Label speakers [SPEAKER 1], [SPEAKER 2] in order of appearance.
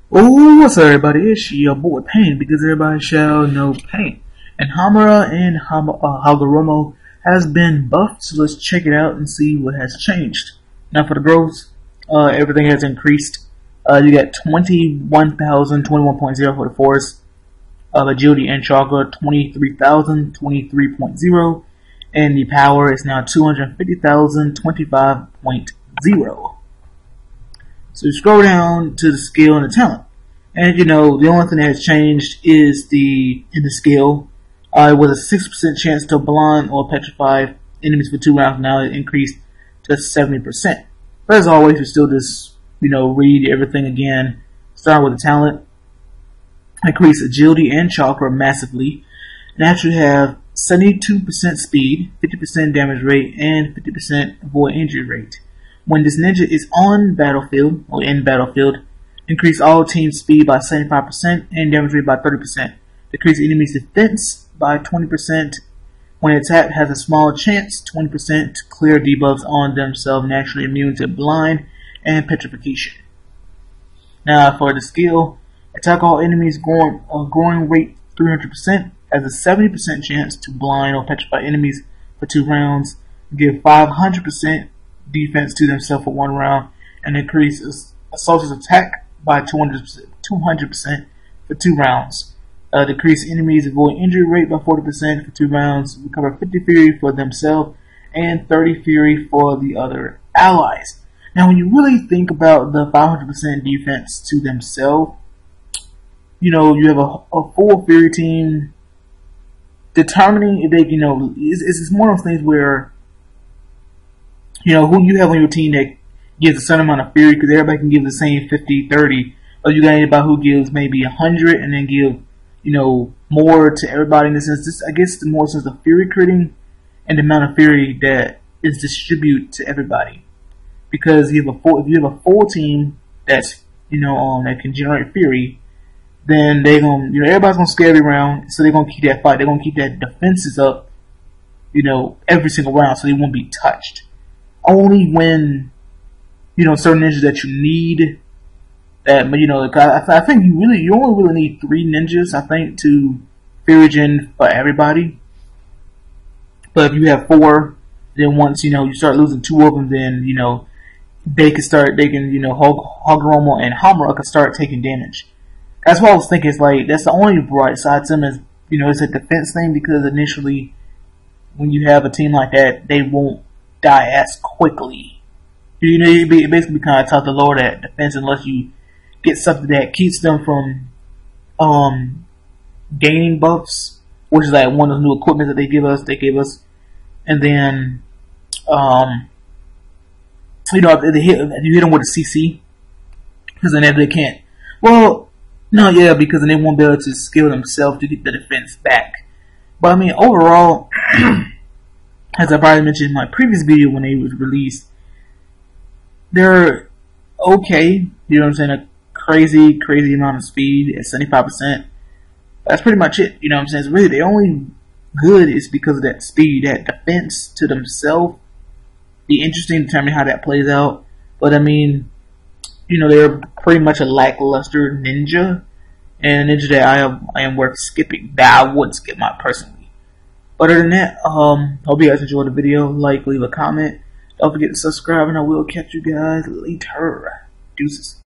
[SPEAKER 1] Oh, what's up, everybody? It's your boy Pain, because everybody shall know Pain. And Hamura and Hagoromo has been buffed, so let's check it out and see what has changed. Now for the growths, everything has increased. You got 21,021.0 for the forest, agility and chakra 23,000, 23.0, and the power is now 250,000, 25.0. So you scroll down to the skill and the talent. And the only thing that has changed is in the skill. It was a 6% chance to blind or petrify enemies for 2 rounds. Now it increased to 70%. But as always, we still just, read everything again. Start with the talent. Increase agility and chakra massively. Now you have 72% speed, 50% damage rate, and 50% avoid injury rate. When this ninja is on battlefield or in battlefield, increase all team speed by 75% and damage rate by 30%. Decrease enemies' defense by 20%. When attacked, has a small chance, 20%, to clear debuffs on themselves, naturally immune to blind and petrification. Now for the skill, attack all enemies growing rate 300%, has a 70% chance to blind or petrify enemies for 2 rounds, give 500% defense to themselves for 1 round, and increase assault's attack by 200% for 2 rounds. Decrease enemies avoid injury rate by 40% for 2 rounds. Recover 50 fury for themselves and 30 fury for the other allies. Now, when you really think about the 500% defense to themselves, you have a full fury team. Determining if they, it's one of those things where who you have on your team that gives a certain amount of fury, because everybody can give the same 50, 30. Or you got anybody who gives maybe 100 and then give, more to everybody in the sense. I guess the more sense of fury critting and the amount of fury that is distributed to everybody. Because if you have a full team that's, that can generate fury, then they're gonna, everybody's gonna scare every round, so they're gonna keep that fight. They're gonna keep that defenses up, every single round, so they won't be touched. Only when, certain ninjas that you need, that, I think you only really need 3 ninjas, I think, to fury gen for everybody. But if you have 4, then once, you start losing 2 of them, then, Hagoromo and Hamura can start taking damage. That's what I was thinking. It's like, that's the only bright side to them is, it's a defense thing, because initially, when you have a team like that, they won't die as quickly. You basically kind of tough to lower that defense unless you get something that keeps them from gaining buffs, which is like one of the new equipment that they give us. And then if you hit them with a CC, because then they can't. Well, no, yeah, because then they won't be able to skill themselves to get the defense back. But I mean, overall, as I probably mentioned in my previous video when they was released, they're okay. A crazy amount of speed at 75%. That's pretty much it. So really, the only good is because of that speed, that defense to themselves. Be interesting to determine how that plays out. But I mean, they're pretty much a lackluster ninja, and a ninja that I am worth skipping. That I would skip my personally. But other than that, hope you guys enjoyed the video. Leave a comment. Don't forget to subscribe, and I will catch you guys later. Deuces.